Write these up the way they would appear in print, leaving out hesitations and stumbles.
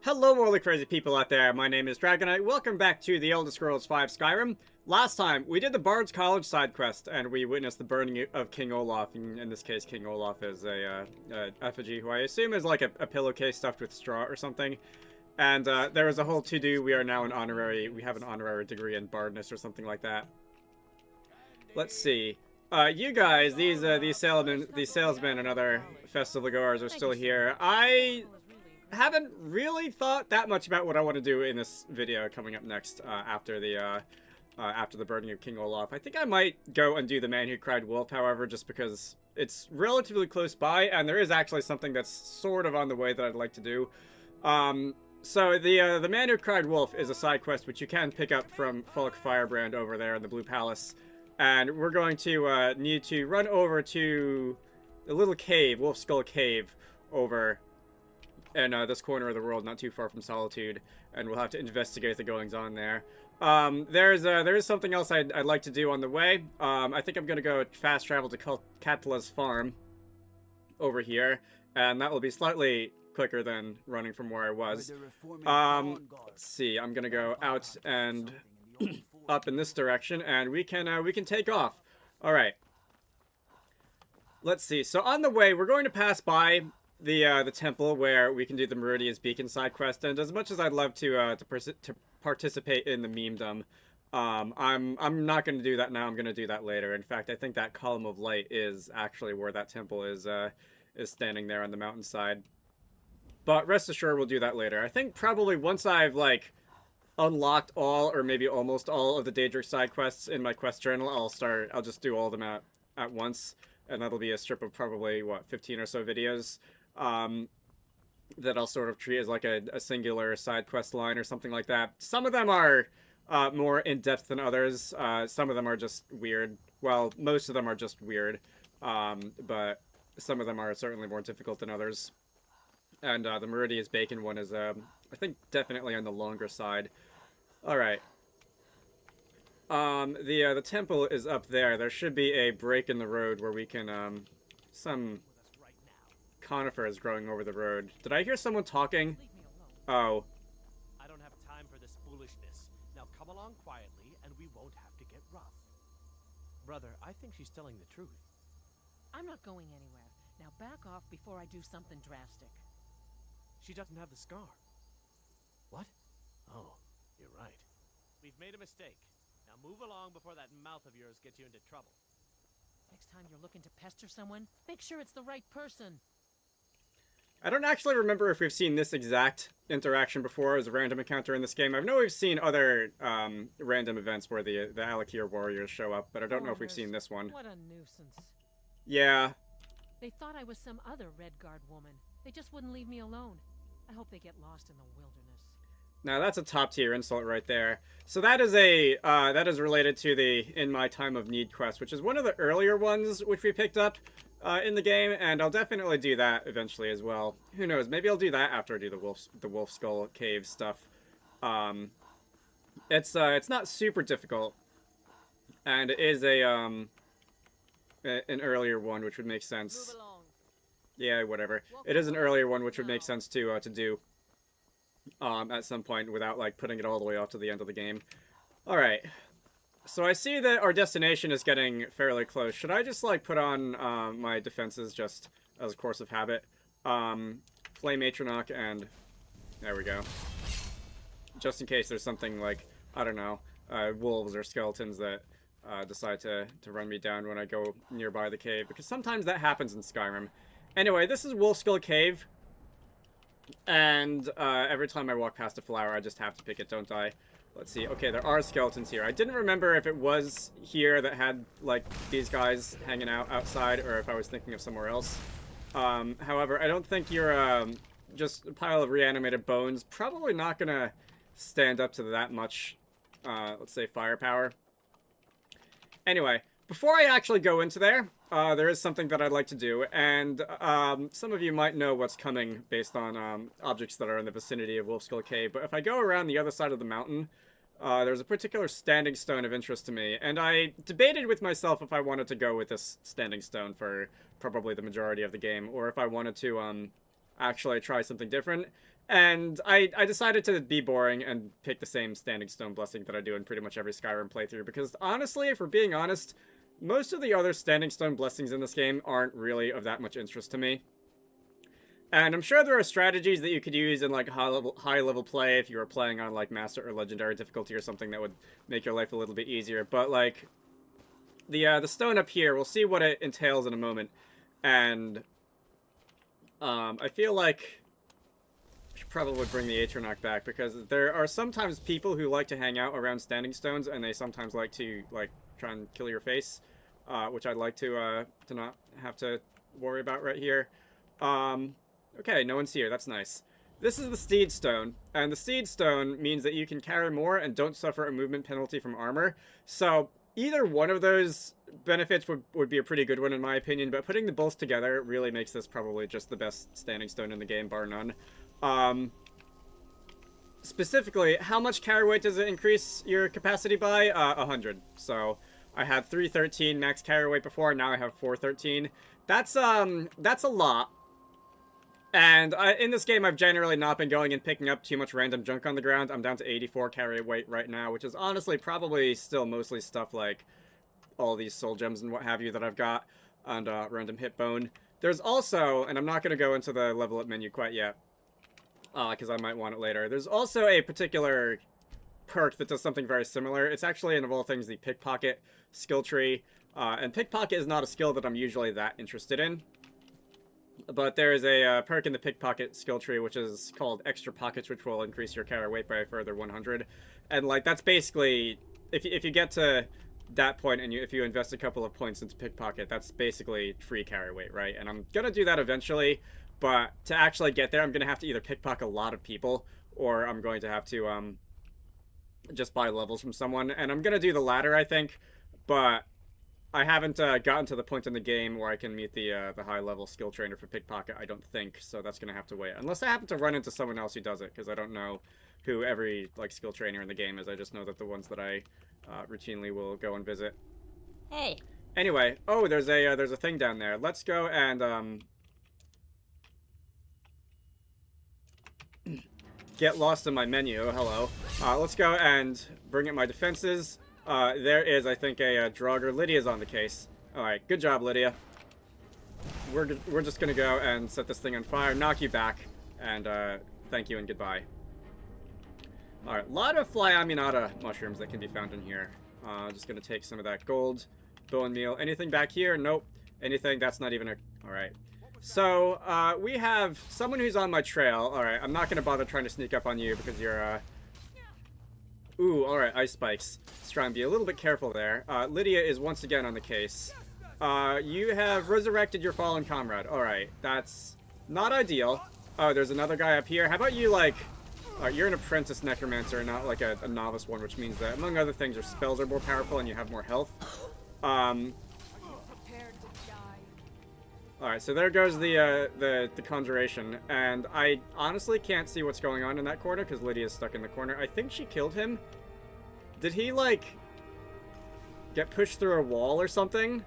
Hello all the crazy people out there, my name is Dragonite. Welcome back to the Elder Scrolls V Skyrim. Last time, we did the Bard's College side quest, and we witnessed the burning of King Olaf. In this case, King Olaf is a effigy, who I assume is like a pillowcase stuffed with straw or something. And there was a whole to-do. We have an honorary degree in Bardness or something like that. Let's see. You guys, these salesmen and other festival goers are still here. I haven't really thought that much about what I want to do in this video coming up next after the burning of King Olaf. I think I might go and do the Man Who Cried Wolf, however, just because it's relatively close by, and there is actually something that's sort of on the way that I'd like to do. So the Man Who Cried Wolf is a side quest which you can pick up from Falk Firebrand over there in the Blue Palace, and we're going to need to run over to the little cave, Wolf Skull Cave, over in this corner of the world, not too far from Solitude, and we'll have to investigate the goings-on there. There is something else I'd like to do on the way. I think I'm going to go fast travel to Katla's farm over here, and that will be slightly quicker than running from where I was. Let's see, I'm going to go out and up in this direction, and we can take off. All right. Let's see. So on the way, we're going to pass by the temple where we can do the Meridia's Beacon side quest, and as much as I'd love to participate in the memedom, I'm not going to do that now. I'm going to do that later. In fact, I think that column of light is actually where that temple is standing there on the mountainside. But rest assured, we'll do that later. I think probably once I've like unlocked all or maybe almost all of the Daedric side quests in my quest journal, I'll just do all of them at once, and that'll be a strip of probably what 15 or so videos. That I'll sort of treat as like a singular side quest line or something like that. Some of them are more in-depth than others. Some of them are just weird. Well, most of them are just weird. But some of them are certainly more difficult than others. And the Meridia's Bacon one is, I think, definitely on the longer side. Alright. The temple is up there. There should be a break in the road where we can, some conifer is growing over the road. Did I hear someone talking? Oh. I don't have time for this foolishness. Now come along quietly and we won't have to get rough. Brother, I think she's telling the truth. I'm not going anywhere. Now back off before I do something drastic. She doesn't have the scar. What? Oh, you're right. We've made a mistake. Now move along before that mouth of yours gets you into trouble. Next time you're looking to pester someone, make sure it's the right person. I don't actually remember if we've seen this exact interaction before as a random encounter in this game. I know we've seen other random events where the Alakir warriors show up, but I don't know if we've seen this one. What a nuisance. Yeah. They thought I was some other Redguard woman. They just wouldn't leave me alone. I hope they get lost in the wilderness. Now that's a top tier insult right there. So that is related to the In My Time of Need quest, which is one of the earlier ones which we picked up in the game, and I'll definitely do that eventually as well. Who knows? Maybe I'll do that after I do the Wolf Skull Cave stuff. It's not super difficult, and it is an earlier one, which would make sense. Move along. Yeah, whatever. It is an earlier one, which would make sense to do at some point without like putting it all the way off to the end of the game. All right. So I see that our destination is getting fairly close. Should I just, like, put on my defenses just as a course of habit? Flame Atronach, and there we go. Just in case there's something like, I don't know, wolves or skeletons that decide to run me down when I go nearby the cave. Because sometimes that happens in Skyrim. Anyway, this is Wolf Skull Cave. And every time I walk past a flower, I just have to pick it, don't I? Let's see. Okay, there are skeletons here. I didn't remember if it was here that had, like, these guys hanging out outside, or if I was thinking of somewhere else. However, I don't think you're, just a pile of reanimated bones. Probably not gonna stand up to that much, let's say, firepower. Anyway, before I actually go into there is something that I'd like to do, and some of you might know what's coming based on objects that are in the vicinity of Wolf Skull Cave, but if I go around the other side of the mountain, there's a particular standing stone of interest to me, and I debated with myself if I wanted to go with this standing stone for probably the majority of the game, or if I wanted to actually try something different. And I decided to be boring and pick the same Standing Stone Blessing that I do in pretty much every Skyrim playthrough, because honestly, if we're being honest, most of the other Standing Stone Blessings in this game aren't really of that much interest to me. And I'm sure there are strategies that you could use in like high level play if you were playing on like Master or Legendary difficulty or something that would make your life a little bit easier. But like the stone up here, we'll see what it entails in a moment. And I feel like I should probably bring the Atronach back, because there are sometimes people who like to hang out around standing stones, and they sometimes like to like try and kill your face, which I'd like to not have to worry about right here. Okay, no one's here. That's nice. This is the Steed Stone, and the Steed Stone means that you can carry more and don't suffer a movement penalty from armor. So either one of those benefits would be a pretty good one in my opinion, but putting the both together really makes this probably just the best standing stone in the game, bar none. Specifically, how much carry weight does it increase your capacity by? 100. So I had 313 max carry weight before, now I have 413. That's a lot. And in this game, I've generally not been going and picking up too much random junk on the ground. I'm down to 84 carry weight right now, which is honestly probably still mostly stuff like all these soul gems and what have you that I've got, and random hit bone. There's also, and I'm not going to go into the level up menu quite yet, because I might want it later. There's also a particular perk that does something very similar. It's actually, of all things, the pickpocket skill tree. And pickpocket is not a skill that I'm usually that interested in. But there is a perk in the pickpocket skill tree, which is called Extra Pockets, which will increase your carry weight by a further 100. And, like, that's basically, if you get to that point and if you invest a couple of points into pickpocket, that's basically free carry weight, right? And I'm going to do that eventually, but to actually get there, I'm going to have to either pickpocket a lot of people, or I'm going to have to just buy levels from someone. And I'm going to do the latter, I think, but I haven't gotten to the point in the game where I can meet the high-level skill trainer for pickpocket, I don't think, so that's going to have to wait. Unless I happen to run into someone else who does it, because I don't know who every like skill trainer in the game is. I just know that the ones that I routinely will go and visit. Hey. Anyway, oh, there's a thing down there. Let's go and get lost in my menu. Hello. Let's go and bring up my defenses. There is, I think, a Draugr. Lydia's on the case. Alright, good job, Lydia. We're just gonna go and set this thing on fire, knock you back, and thank you and goodbye. Alright, a lot of Fly Aminata mushrooms that can be found in here. Just gonna take some of that gold, bone meal. Anything back here? Nope. Anything? That's not even a... Alright. So, we have someone who's on my trail. Alright, I'm not gonna bother trying to sneak up on you because you're, Ooh, alright, ice spikes. Let's try and be a little bit careful there. Lydia is once again on the case. You have resurrected your fallen comrade. Alright, that's not ideal. Oh, there's another guy up here. How about you, like... you're an apprentice necromancer, not like a novice one, which means that, among other things, your spells are more powerful and you have more health. Alright, so there goes the conjuration, and I honestly can't see what's going on in that corner because Lydia's stuck in the corner. I think she killed him. Did he, like, get pushed through a wall or something?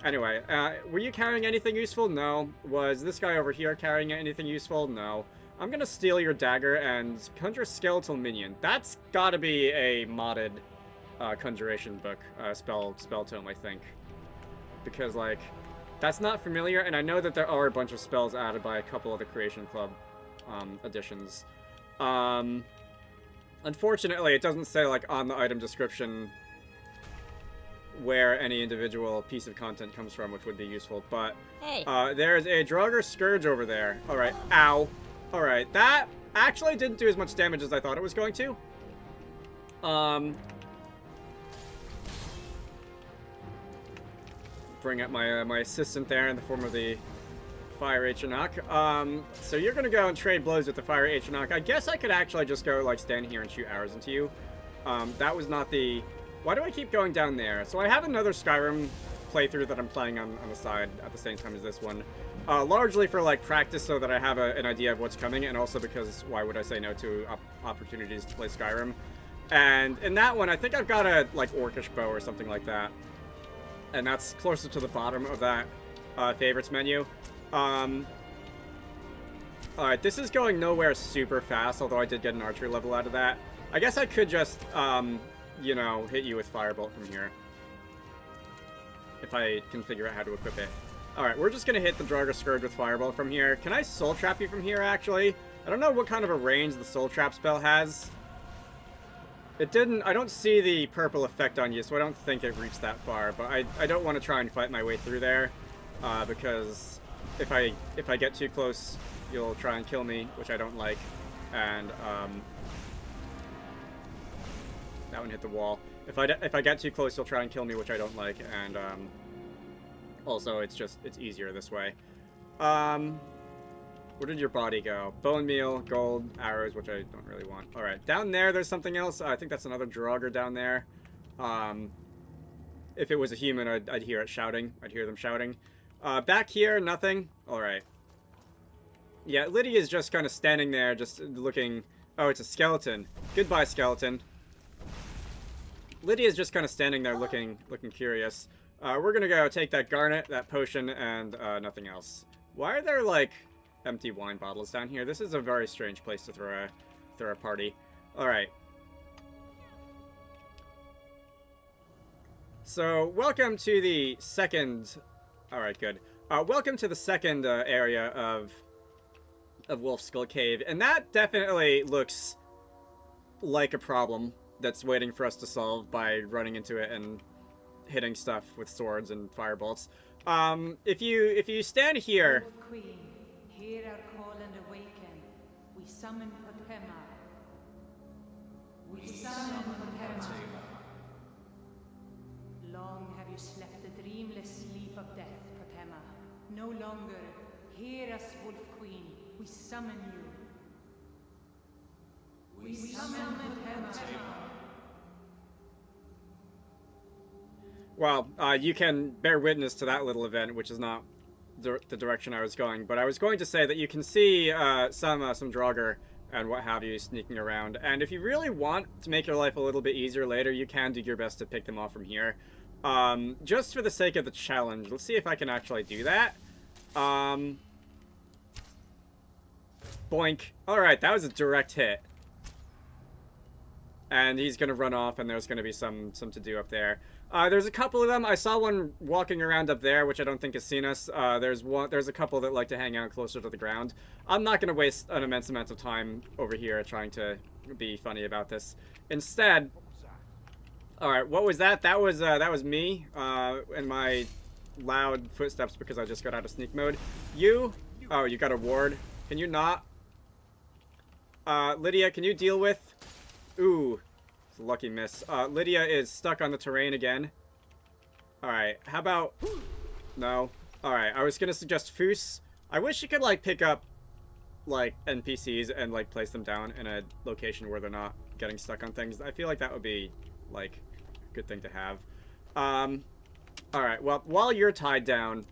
Anyway, were you carrying anything useful? No. Was this guy over here carrying anything useful? No. I'm gonna steal your dagger and conjure skeletal minion. That's gotta be a modded conjuration book, spell tome, I think. Because, like, that's not familiar, and I know that there are a bunch of spells added by a couple of the Creation Club editions. Unfortunately, it doesn't say, like, on the item description where any individual piece of content comes from, which would be useful, but Hey. There's a Draugr Scourge over there. Alright, ow. Alright, that actually didn't do as much damage as I thought it was going to. Bring up my assistant there in the form of the Fire Atronach. So you're gonna go and trade blows with the Fire Atronach. I guess I could actually just go, like, stand here and shoot arrows into you. That was not the... Why do I keep going down there? So I have another Skyrim playthrough that I'm playing on the side at the same time as this one. Largely for, like, practice so that I have an idea of what's coming, and also because why would I say no to opportunities to play Skyrim? And in that one, I think I've got a, like, Orcish bow or something like that. And that's closer to the bottom of that favorites menu. Alright, this is going nowhere super fast, although I did get an archery level out of that. I guess I could just, you know, hit you with Firebolt from here. If I can figure out how to equip it. Alright, we're just gonna hit the Draugr Scourge with Firebolt from here. Can I Soul Trap you from here, actually? I don't know what kind of a range the Soul Trap spell has. It didn't... I don't see the purple effect on you, so I don't think it reached that far. But I don't want to try and fight my way through there. Because if I get too close, you'll try and kill me, which I don't like. And, that one hit the wall. If I get too close, you'll try and kill me, which I don't like. And, also, it's easier this way. Where did your body go? Bone meal, gold, arrows, which I don't really want. Alright, down there, there's something else. I think that's another Draugr down there. If it was a human, I'd hear it shouting. I'd hear them shouting. Back here, nothing. Alright. Yeah, Lydia's just kind of standing there, just looking... Oh, it's a skeleton. Goodbye, skeleton. Lydia's just kind of standing there looking curious. We're gonna go take that garnet, that potion, and nothing else. Why are there, like, empty wine bottles down here? This is a very strange place to throw a party. Alright. So, welcome to the second... Alright, good. Welcome to the second area of Wolf Skull Cave, and that definitely looks like a problem that's waiting for us to solve by running into it and hitting stuff with swords and firebolts. If you stand here... Wolf Queen, hear our call and awaken. We summon Potema. We summon Potema. Long have you slept the dreamless sleep of death, Potema. No longer. Hear us, Wolf Queen. We summon you. We summon Potema. Well, you can bear witness to that little event, which is not the direction I was going. But I was going to say that you can see some Draugr and what have you sneaking around. And if you really want to make your life a little bit easier later, you can do your best to pick them off from here. Just for the sake of the challenge, let's see if I can actually do that. Boink. Alright, that was a direct hit. And he's gonna run off, and there's gonna be some to do up there. There's a couple of them. I saw one walking around up there, which I don't think has seen us. There's a couple that like to hang out closer to the ground. I'm not gonna waste an immense amount of time over here trying to be funny about this. Instead, alright, what was that? That was me, and my loud footsteps because I just got out of sneak mode. You? Oh, you got a ward. Can you not? Lydia, can you deal with? Ooh, it's a lucky miss. Lydia is stuck on the terrain again. Alright, how about... No. Alright, I was gonna suggest Foos. I wish you could, like, pick up, like, NPCs and, like, place them down in a location where they're not getting stuck on things. I feel like that would be, like, a good thing to have. Alright, well, while you're tied down,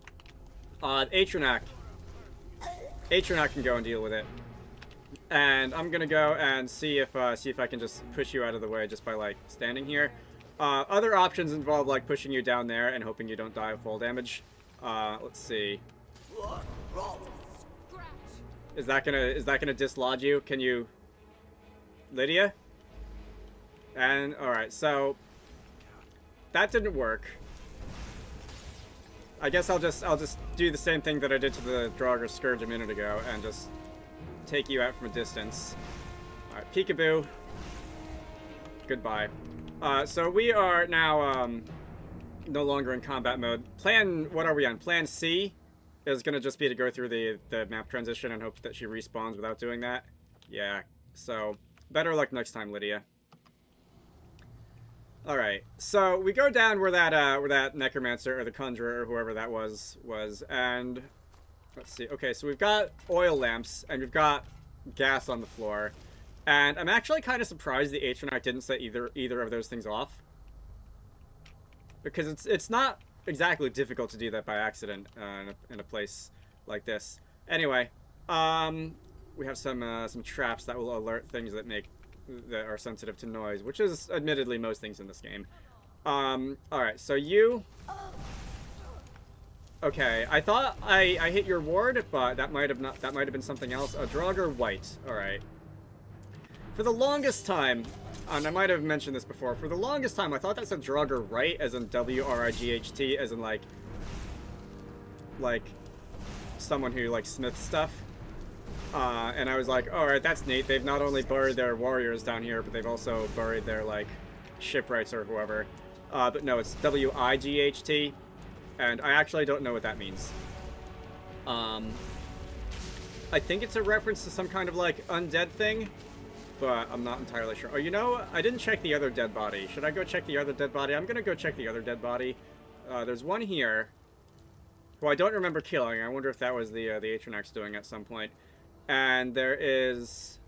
Atronak can go and deal with it. And I'm gonna go and see if I can just push you out of the way just by, like, standing here. Other options involve, like, pushing you down there and hoping you don't die of fall damage. Let's see. Is that gonna dislodge you? Can you... Lydia? And, alright, so... That didn't work. I guess I'll just do the same thing that I did to the Draugr Scourge a minute ago and just take you out from a distance. Alright, peekaboo. Goodbye. So we are now no longer in combat mode. What are we on? Plan C is gonna just be to go through the map transition and hope that she respawns without doing that. Yeah, so better luck next time, Lydia. Alright, so we go down where that necromancer or the conjurer or whoever that was, and let's see. Okay, so we've got oil lamps and we've got gas on the floor. And I'm actually kind of surprised the Atronak didn't set either of those things off. Because it's not exactly difficult to do that by accident in a place like this. Anyway, we have some traps that will alert things that are sensitive to noise, which is admittedly most things in this game. Alright, so you... Okay, I thought I hit your ward, but that might have not. That might have been something else. A Draugr White. All right. For the longest time, and I might have mentioned this before. For the longest time, I thought that said Draugr Right, as in W-R-I-G-H-T, as in like someone who like smiths stuff. And I was like, all right, that's neat. They've not only buried their warriors down here, but they've also buried their like shipwrights or whoever. But no, it's W-I-G-H-T. And I actually don't know what that means. I think it's a reference to some kind of, like, undead thing. But I'm not entirely sure. Oh, you know, I didn't check the other dead body. Should I go check the other dead body? I'm gonna go check the other dead body. There's one here who I don't remember killing. I wonder if that was the Atronax doing at some point. And there is...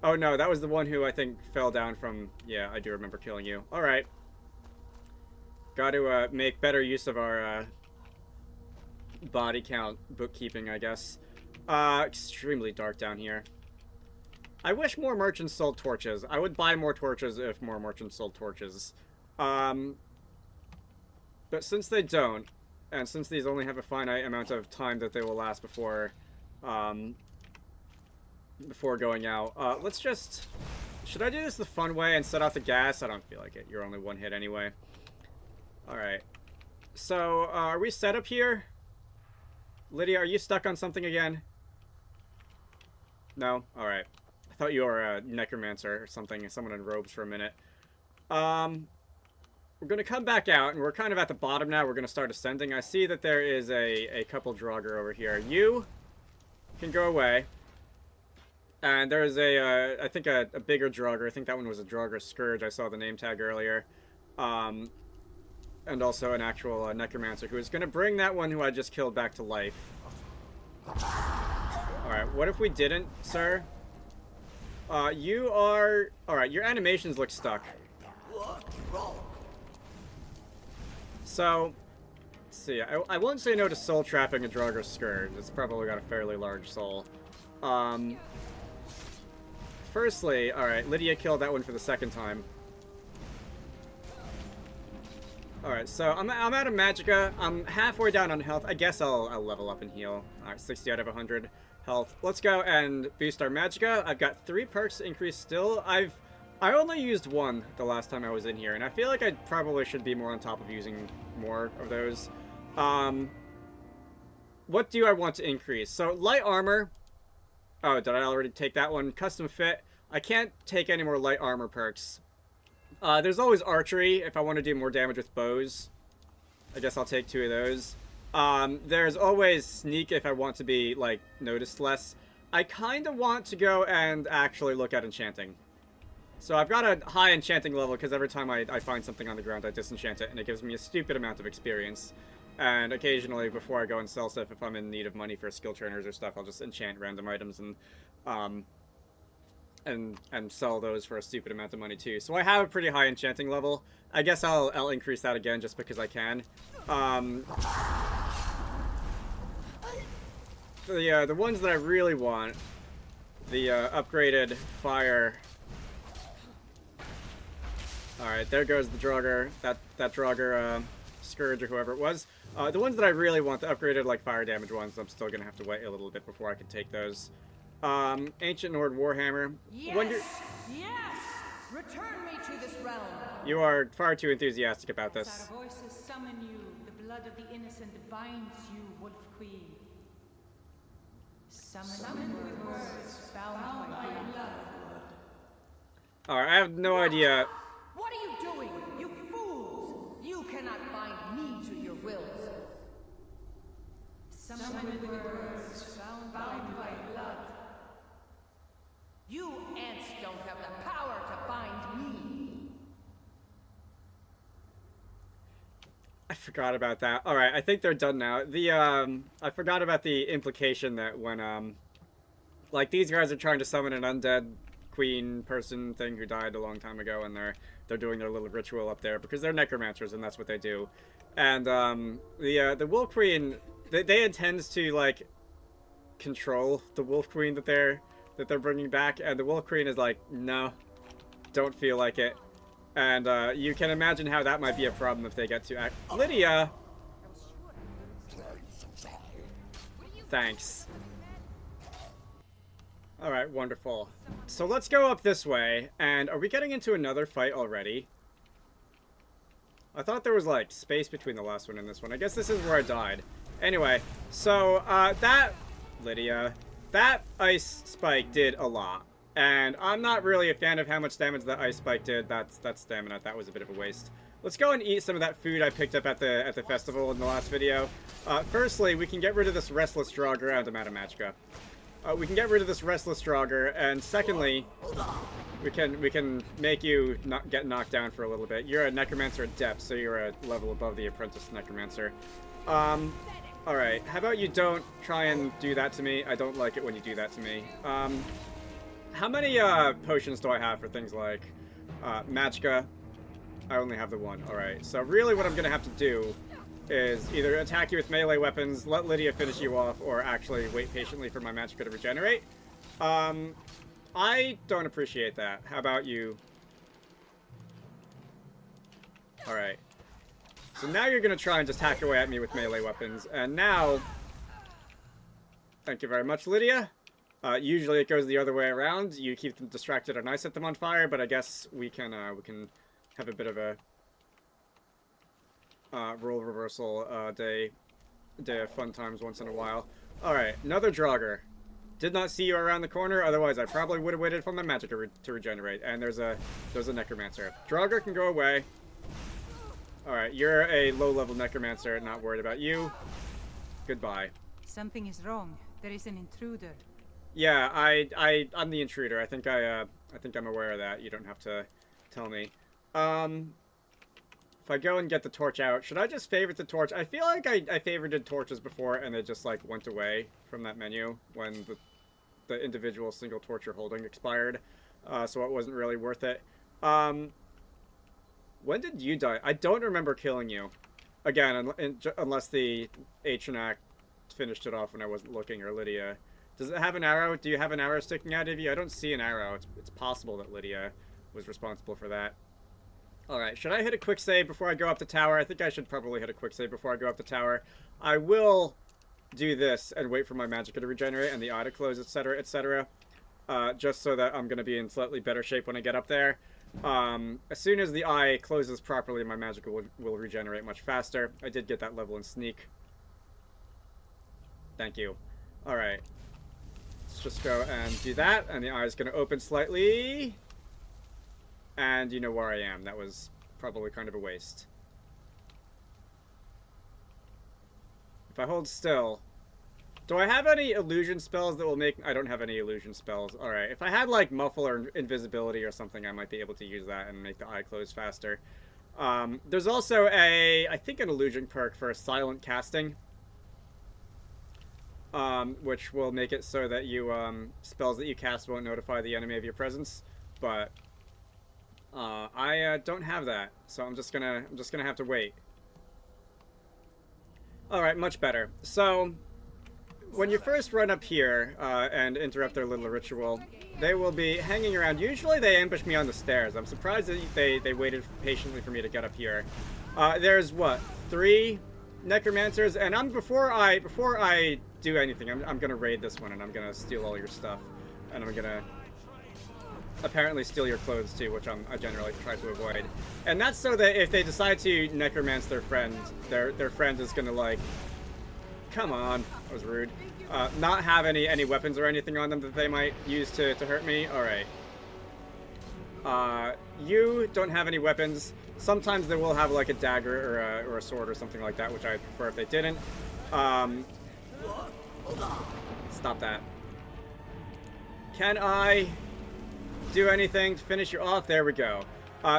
Oh, no, that was the one who I think fell down from... Yeah, I do remember killing you. Alright. Got to make better use of our body count bookkeeping, I guess. Extremely dark down here. I wish more merchants sold torches. I would buy more torches if more merchants sold torches. But since they don't, and since these only have a finite amount of time that they will last before going out, let's just... Should I do this the fun way and set off the gas? I don't feel like it. You're only one hit anyway. Alright. So, are we set up here? Lydia, are you stuck on something again? No? Alright. I thought you were a necromancer or something, someone in robes for a minute. We're gonna come back out, and we're kind of at the bottom now. We're gonna start ascending. I see that there is a couple Draugr over here. You can go away. And there's I think a bigger Draugr. I think that one was a Draugr Scourge. I saw the name tag earlier. And also an actual necromancer who is going to bring that one who I just killed back to life. Alright, what if we didn't, sir? You are... Alright, your animations look stuck. So, let's see. I won't say no to soul trapping a Draugr Scourge. It's probably got a fairly large soul. Firstly, alright, Lydia killed that one for the second time. Alright, so I'm out of magicka. I'm halfway down on health. I guess I'll level up and heal. Alright, 60 out of 100 health. Let's go and boost our magicka. I've got 3 perks increased still. I only used 1 the last time I was in here, and I feel like I probably should be more on top of using more of those. What do I want to increase? So, light armor. Oh, did I already take that one? Custom fit. I can't take any more light armor perks. There's always archery if I want to do more damage with bows. I guess I'll take 2 of those. There's always sneak if I want to be, like, noticed less. I kind of want to go and actually look at enchanting. So I've got a high enchanting level because every time I find something on the ground I disenchant it and it gives me a stupid amount of experience. And occasionally before I go and sell stuff, if I'm in need of money for skill trainers or stuff, I'll just enchant random items and sell those for a stupid amount of money too. So I have a pretty high enchanting level. I guess I'll increase that again just because I can. The ones that I really want, the upgraded fire. All right, there goes the Draugr, that Draugr Scourge or whoever it was. The ones that I really want, the upgraded like fire damage ones, I'm still gonna have to wait a little bit before I can take those. Ancient Nord Warhammer. Yes! Yes! Return me to this realm! You are far too enthusiastic about this. Our voices summon you. The blood of the innocent binds you, Wolf Queen. Summon with words bound by blood. Alright, I have no idea. What are you doing, you fools? You cannot bind me to your wills. Summon with words bound by blood. You ants don't have the power to bind me. I forgot about that. Alright, I think they're done now. I forgot about the implication that when, like, these guys are trying to summon an undead queen person thing who died a long time ago, and they're doing their little ritual up there, because they're necromancers, and that's what they do. And, the Wolf Queen, they intend to, like, control the Wolf Queen that they're bringing back, and the Wolf Queen is like, no, don't feel like it. And you can imagine how that might be a problem if they get to act. Lydia! Thanks. Alright, wonderful. So let's go up this way, and are we getting into another fight already? I thought there was, like, space between the last one and this one. I guess this is where I died. Anyway, so, Lydia, that ice spike did a lot. And I'm not really a fan of how much damage that ice spike did. That's stamina. That was a bit of a waste. Let's go and eat some of that food I picked up at the festival in the last video. Firstly, we can get rid of this restless Draugr, and I'm out of magicka. We can get rid of this restless Draugr, and secondly, we can make you not get knocked down for a little bit. You're a necromancer at depth, so you're a level above the apprentice necromancer. Alright, how about you don't try and do that to me? I don't like it when you do that to me. How many potions do I have for things like magicka? I only have the one. Alright, so really what I'm gonna have to do is either attack you with melee weapons, let Lydia finish you off, or actually wait patiently for my magicka to regenerate. I don't appreciate that. How about you? Alright. So now you're going to try and just hack away at me with melee weapons. And now... Thank you very much, Lydia. Usually it goes the other way around. You keep them distracted and I set them on fire, but I guess we can have a bit of a role reversal day of fun times once in a while. Alright, another Draugr. Did not see you around the corner, otherwise I probably would have waited for my magic to regenerate. And there's a necromancer. Draugr can go away. Alright, you're a low-level necromancer, not worried about you. Goodbye. Something is wrong. There is an intruder. Yeah, I'm the intruder. I think I'm aware of that. You don't have to tell me. If I go and get the torch out, should I just favorite the torch? I feel like I favorited torches before and they just like went away from that menu when the individual single torch you're holding expired. So it wasn't really worth it. When did you die? I don't remember killing you. Again, unless the ancient act finished it off when I wasn't looking, or Lydia. Does it have an arrow? Do you have an arrow sticking out of you? I don't see an arrow. It's possible that Lydia was responsible for that. Alright, should I hit a quick save before I go up the tower? I think I should probably hit a quick save before I go up the tower. I will do this and wait for my magicka to regenerate and the eye to close, etc., etc. Just so that I'm going to be in slightly better shape when I get up there. As soon as the eye closes properly, my magicka will regenerate much faster. I did get that level in sneak. Thank you. Alright. Let's just go and do that, and the eye is going to open slightly. And you know where I am. That was probably kind of a waste. If I hold still... Do I have any illusion spells that will make... I don't have any illusion spells. Alright, if I had like muffle or invisibility or something, I might be able to use that and make the eye close faster. There's also I think an illusion perk for silent casting. Which will make it so that you, spells that you cast won't notify the enemy of your presence. But... I don't have that, so I'm just gonna have to wait. Alright, much better. So, when you first run up here, and interrupt their little ritual, they will be hanging around. Usually they ambush me on the stairs. I'm surprised that they waited patiently for me to get up here. There's, what, 3 necromancers, and before I do anything, I'm gonna raid this one, and I'm gonna steal all your stuff, and I'm gonna... apparently steal your clothes too, which I generally try to avoid. And that's so that if they decide to necromance their friend, their friend is gonna like, come on, that was rude, not have any weapons or anything on them that they might use to hurt me. Alright. You don't have any weapons. Sometimes they will have like a dagger or a sword or something like that, which I prefer if they didn't. Stop that. Can I do anything to finish you off? There we go.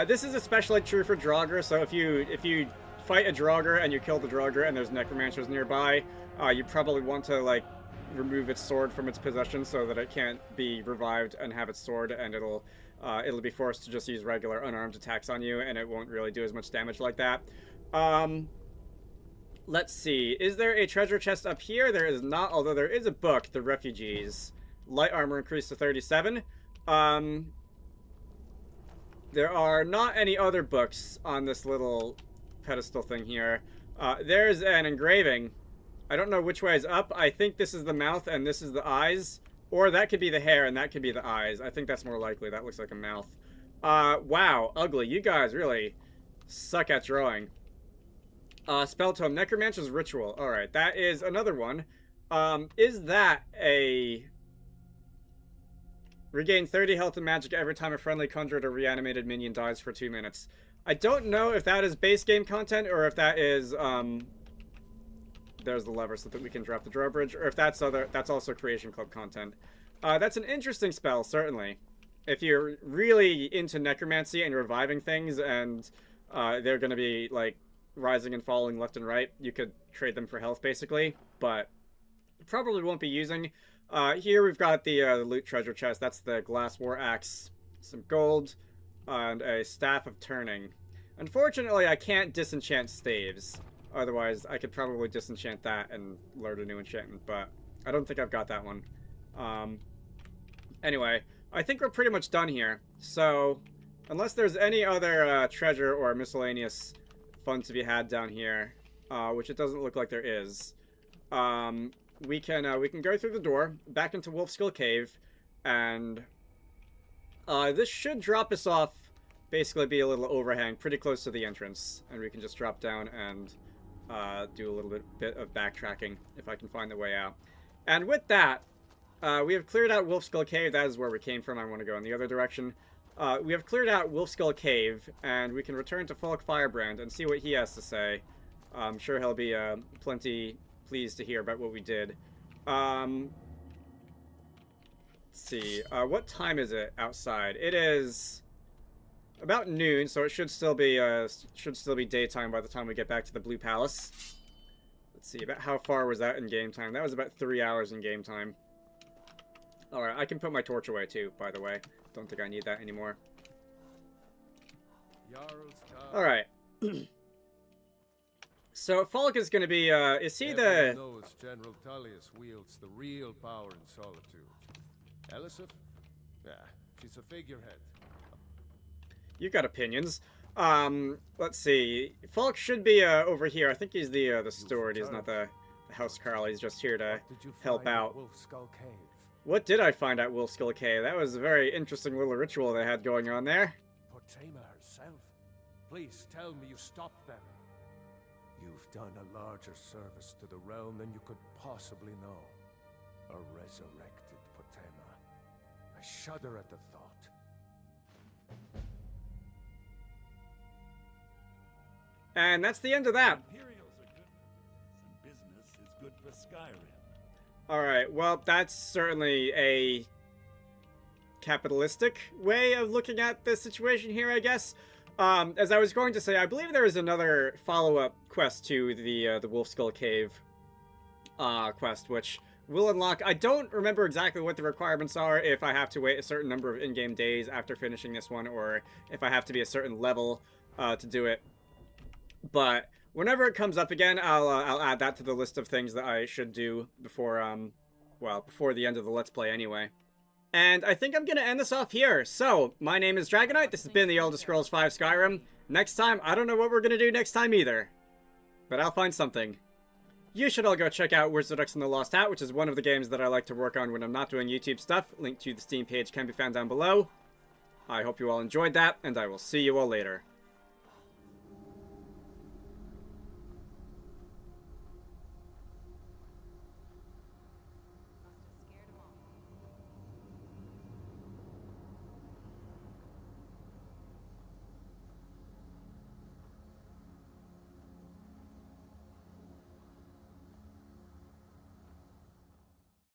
This is especially true for Draugr, so if you fight a Draugr and you kill the Draugr and there's necromancers nearby, you probably want to like remove its sword from its possession so that it can't be revived and have its sword, and it'll be forced to just use regular unarmed attacks on you, and it won't really do as much damage like that. Let's see. Is there a treasure chest up here? There is not, although there is a book, The Refugees. Light armor increased to 37. There are not any other books on this little pedestal thing here. There's an engraving I don't know which way is up. I think this is the mouth and this is the eyes. Or that could be the hair and that could be the eyes. I think that's more likely. That looks like a mouth. Wow. Ugly. You guys really suck at drawing. Spell tome. Necromancer's Ritual. Alright, that is another one. Is that a... Regain 30 health and magic every time a friendly conjured or reanimated minion dies for 2 minutes. I don't know if that is base game content or if that is, there's the lever so that we can drop the drawbridge, or if that's also Creation Club content. That's an interesting spell, certainly. If you're really into necromancy and reviving things and they're going to be, like, rising and falling left and right, you could trade them for health, basically, but probably won't be using. Here we've got the loot treasure chest. That's the glass war axe, some gold, and a staff of turning. Unfortunately, I can't disenchant staves. Otherwise, I could probably disenchant that and learn a new enchantment, but I don't think I've got that one. Anyway, I think we're pretty much done here. So, unless there's any other treasure or miscellaneous fun to be had down here, which it doesn't look like there is, we can go through the door back into Wolfskull Cave, and this should drop us off. Basically, be a little overhang pretty close to the entrance, and we can just drop down and do a little bit of backtracking if I can find the way out. And with that, we have cleared out Wolfskull Cave. That is where we came from. I want to go in the other direction. We have cleared out Wolfskull Cave, and we can return to Falk Firebrand and see what he has to say. I'm sure he'll be plenty pleased to hear about what we did. Let's see. What time is it outside? It is about noon, so it should still be daytime by the time we get back to the Blue Palace. Let's see. About how far was that in game time? That was about 3 hours in game time. Alright, I can put my torch away too, by the way. Don't think I need that anymore. Alright. So, Falk is going to be, is he the... knows General Tullius wields the real power in solitude. Elisif? Yeah, she's a figurehead. You've got opinions. Let's see. Falk should be, over here. I think he's the steward. He's not the House Carl. He's just here to help out. What did I find at Wolfskull Cave? That was a very interesting little ritual they had going on there. Potema herself. Please tell me you stopped them. You've done a larger service to the realm than you could possibly know. A resurrected Potema. I shudder at the thought. And that's the end of that. Imperials are good for business, and business is good for Skyrim. Alright, well, that's certainly a capitalistic way of looking at the situation here, I guess. As I was going to say, I believe there is another follow-up quest to the Wolfskull Cave quest, which will unlock... I don't remember exactly what the requirements are, if I have to wait a certain number of in-game days after finishing this one, or if I have to be a certain level to do it. But whenever it comes up again, I'll add that to the list of things that I should do before, well, before the end of the Let's Play anyway. And I think I'm going to end this off here. So, my name is Dragonite, this has been the Elder Scrolls V Skyrim. Next time, I don't know what we're going to do next time either. But I'll find something. You should all go check out Wizarducks and the Lost Hat, which is one of the games that I like to work on when I'm not doing YouTube stuff. Link to the Steam page can be found down below. I hope you all enjoyed that, and I will see you all later.